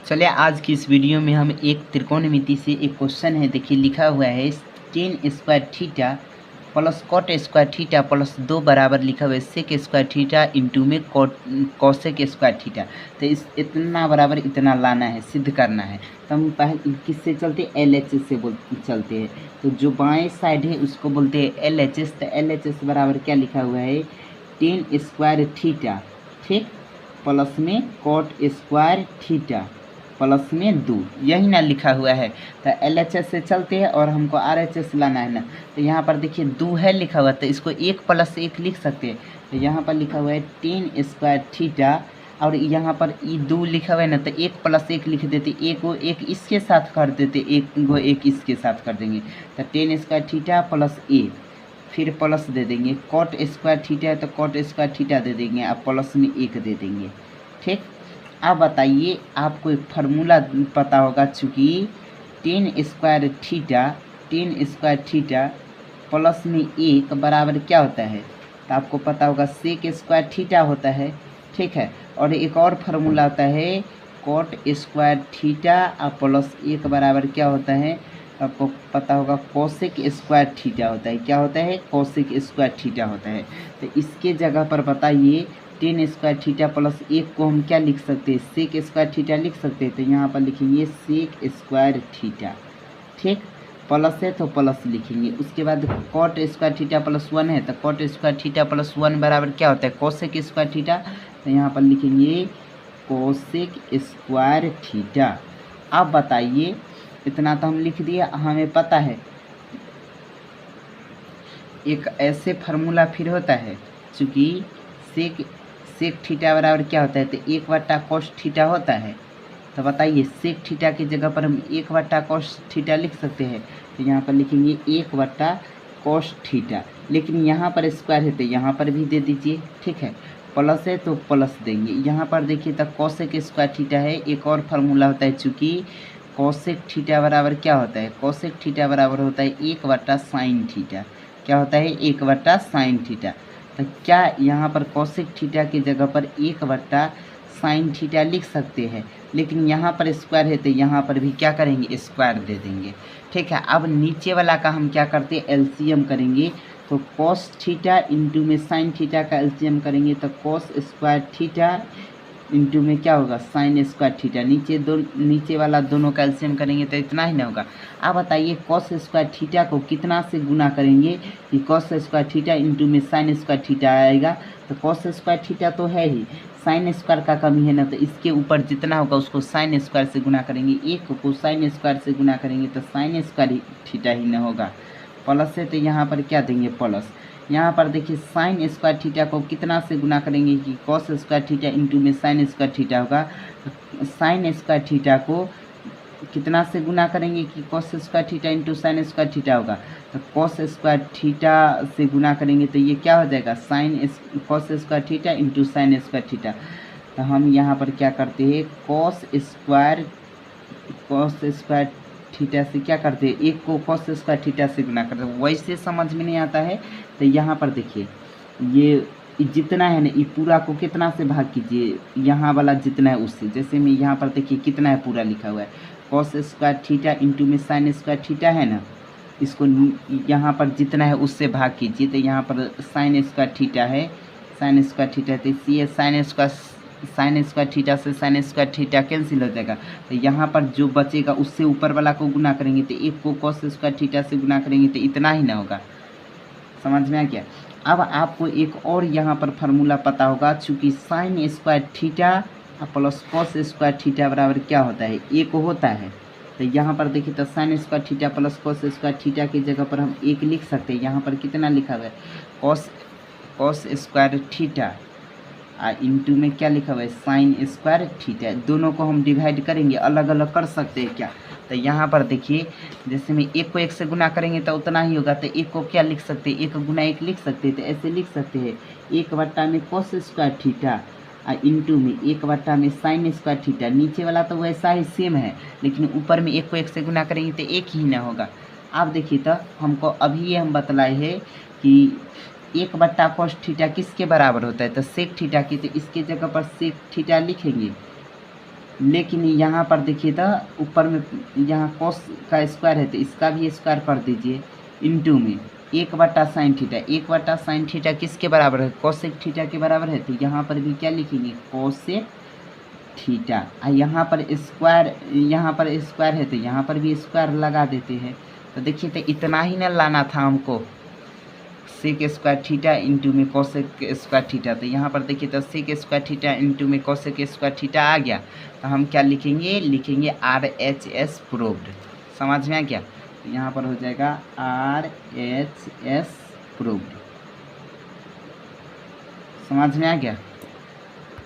चलिए आज की इस वीडियो में हम एक त्रिकोणमिति से एक क्वेश्चन है। देखिए लिखा हुआ है tan square theta plus cot square theta plus 2 बराबर लिखा हुआ है सेक स्क्वायर थीटा इंटू में कॉसेक स्क्वायर थीटा। तो इस इतना बराबर इतना लाना है, सिद्ध करना है। तो हम पहले किससे चलते हैं? LHS से चलते हैं। तो जो बाएं साइड है उसको बोलते हैं LHS। तो LHS बराबर क्या लिखा हुआ है? टेन स्क्वायर थीटा, ठीक, प्लस में कॉट स्क्वायर थीटा प्लस में 2, यही ना लिखा हुआ है। तो LHS से चलते हैं और हमको RHS लाना है ना। तो यहाँ पर देखिए 2 है लिखा हुआ, तो इसको 1 + 1 लिख सकते हैं। तो यहाँ पर लिखा हुआ है टेन स्क्वायर थीटा और यहाँ पर 2 लिखा हुआ है ना, तो 1 + 1 लिख देते, एक को एक इसके साथ कर देते, एक को एक इसके साथ कर देंगे। तो टेन स्क्वायर थीटा प्लस 1, फिर प्लस दे देंगे, कॉट स्क्वायर थीटा है तो कॉट स्क्वायर थीटा दे देंगे, अब प्लस में 1 दे देंगे, ठीक। अब बताइए, आपको एक फार्मूला पता होगा, चूँकि टेन स्क्वायर थीटा प्लस में 1 बराबर क्या होता है? तो आपको पता होगा सेक स्क्वायर थीटा होता है, ठीक है। और एक और फार्मूला होता है कॉट स्क्वायर थीटा और प्लस 1 बराबर क्या होता है? आपको पता होगा कोसेक स्क्वायर थीटा होता है। क्या होता है? कोसेक स्क्वायर थीटा होता है। तो इसके जगह पर बताइए टेन स्क्वायर थीटा प्लस 1 को हम क्या लिख सकते हैं? सेक स्क्वायर थीटा लिख सकते हैं। तो यहाँ पर लिखेंगे सेक स्क्वायर थीटा, ठीक, प्लस है तो प्लस लिखेंगे। उसके बाद कॉट स्क्वायर थीटा प्लस 1 है तो कॉट स्क्वायर थीटा प्लस 1 बराबर क्या होता है? Cosec square theta. तो यहाँ पर लिखेंगे कोसेक स्क्वायर थीटा। अब बताइए, इतना तो हम लिख दिया, हमें पता है एक ऐसे फार्मूला फिर होता है, चूँकि सेक थीटा बराबर क्या होता है? तो 1/cos थीटा होता है। तो बताइए सेक थीटा की जगह पर हम 1/cos थीटा लिख सकते हैं। तो यहाँ पर लिखेंगे 1/cos थीटा, लेकिन यहाँ पर स्क्वायर है तो यहाँ पर भी दे दीजिए, ठीक है। प्लस है तो प्लस देंगे। यहाँ पर देखिए तो कोसेक स्क्वायर थीटा है। एक और फार्मूला होता है, चूँकि कोसेक थीटा बराबर क्या होता है? कोसेक थीटा बराबर होता है 1/sin थीटा। क्या होता है? 1/sin theta. तो क्या यहाँ पर कोसेक थीटा की जगह पर 1/sin थीटा लिख सकते हैं? लेकिन यहाँ पर स्क्वायर है तो यहाँ पर भी क्या करेंगे? स्क्वायर दे देंगे, ठीक है। अब नीचे वाला का हम क्या करते हैं? एलसीएम करेंगे। तो कॉस थीटा इंटू में साइन थीटा का एलसीएम करेंगे तो कॉस स्क्वायर थीटा इंटू में क्या होगा? Sine square theta. नीचे वाला दोनों का एलसीएम करेंगे तो इतना ही ना होगा। अब बताइए कॉस स्क्वायर थीटा को कितना से गुना करेंगे कि कॉस स्क्वायर थीटा इंटू में साइन स्क्वायर थीटा आएगा? तो कॉस स्क्वायर थीटा तो है ही, साइन स्क्वायर का कमी है ना, तो इसके ऊपर जितना होगा उसको साइन स्क्वायर से गुना करेंगे। एक को साइन स्क्वायर से गुना करेंगे तो साइन स्क्वायर थीटा ही ना होगा। प्लस है तो यहाँ पर क्या देंगे? प्लस। यहाँ पर देखिए साइन स्क्वायर थीटा को कितना से गुना करेंगे कि कॉस स्क्वायर थीटा इंटू में साइन स्क्वायर थीटा होगा। तो साइन स्क्वायर थीटा को कितना से गुना करेंगे कि cos square theta into sine square theta होगा। तो कॉस स्क्वायर थीटा से गुना करेंगे तो ये क्या हो जाएगा? Cos square theta into sine square theta. तो हम यहाँ पर क्या करते हैं? कॉस स्क्वायर थीटा से क्या करते हैं? एक को कॉस स्क्वायर थीटा से गुना करते हैं। वैसे समझ में नहीं आता है तो यहाँ पर देखिए ये जितना है ना, ये पूरा को कितना से भाग कीजिए? यहाँ वाला जितना है उससे। जैसे में यहाँ पर देखिए कितना है पूरा लिखा हुआ है, कॉस स्क्वायर थीटा इंटू में साइन स्क्वायर थीटा है ना, इसको यहाँ पर जितना है उससे भाग कीजिए। तो यहाँ पर साइन स्क्वायर थीटा है, साइन स्क्वायर थीटा है तो इसलिए साइन स्क्वायर थीटा से साइन स्क्वायर थीटा कैंसिल हो जाएगा। तो यहाँ पर जो बचेगा उससे ऊपर वाला को गुना करेंगे तो एक को कॉस स्क्वायर थीटा से गुना करेंगे तो इतना ही ना होगा। समझ में आ गया? अब आपको एक और यहाँ पर फार्मूला पता होगा, चूँकि sine square theta plus cos square theta बराबर क्या होता है? 1 होता है। तो यहाँ पर देखिए तो sine square theta plus cos square theta की जगह पर हम 1 लिख सकते हैं। यहाँ पर कितना लिखा हुआ है? कॉस स्क्वायर थीटा इंटू में क्या लिखा हुआ है? Sine square theta. दोनों को हम डिवाइड करेंगे, अलग अलग कर सकते हैं क्या? तो यहाँ पर देखिए जैसे में 1 को 1 से गुना करेंगे तो उतना ही होगा। तो 1 को क्या लिख सकते हैं? 1 गुना 1 लिख सकते हैं। तो ऐसे लिख सकते हैं 1 में कॉस स्क्वायर थीटा इंटू में 1 में साइन स्क्वायर थीटा। नीचे वाला तो वैसा ही सेम है, लेकिन ऊपर में 1 को 1 से गुना करेंगे तो 1 ही ना होगा। अब देखिए तो हमको अभी ये हम बतलाए हैं कि 1/cos थीटा किसके बराबर होता है? तो सेक थीटा की। तो इसके जगह पर सेक थीटा लिखेंगे लेकिन यहाँ पर देखिए तो ऊपर में यहाँ कॉस का स्क्वायर है तो इसका भी स्क्वायर कर दीजिए इंटू में 1/sin थीटा। 1/sin थीटा किसके बराबर है? कोसेक थीटा के बराबर है। तो यहाँ पर भी क्या लिखेंगे? Cosec theta. यहाँ पर स्क्वायर है तो यहाँ पर भी स्क्वायर लगा देते हैं। तो देखिए तो इतना ही ना लाना था हमको, सेक स्क्वायर थीटा इंटू में कोसेक स्क्वायर थीटा। तो यहाँ पर देखिए तो सेक स्क्वायर थीटा इंटू में कोसेक स्क्वायर थीटा आ गया। तो हम क्या लिखेंगे? लिखेंगे RHS प्रूव्ड। समझ में आ गया? तो यहाँ पर हो जाएगा RHS प्रूव्ड। समझ में आ गया?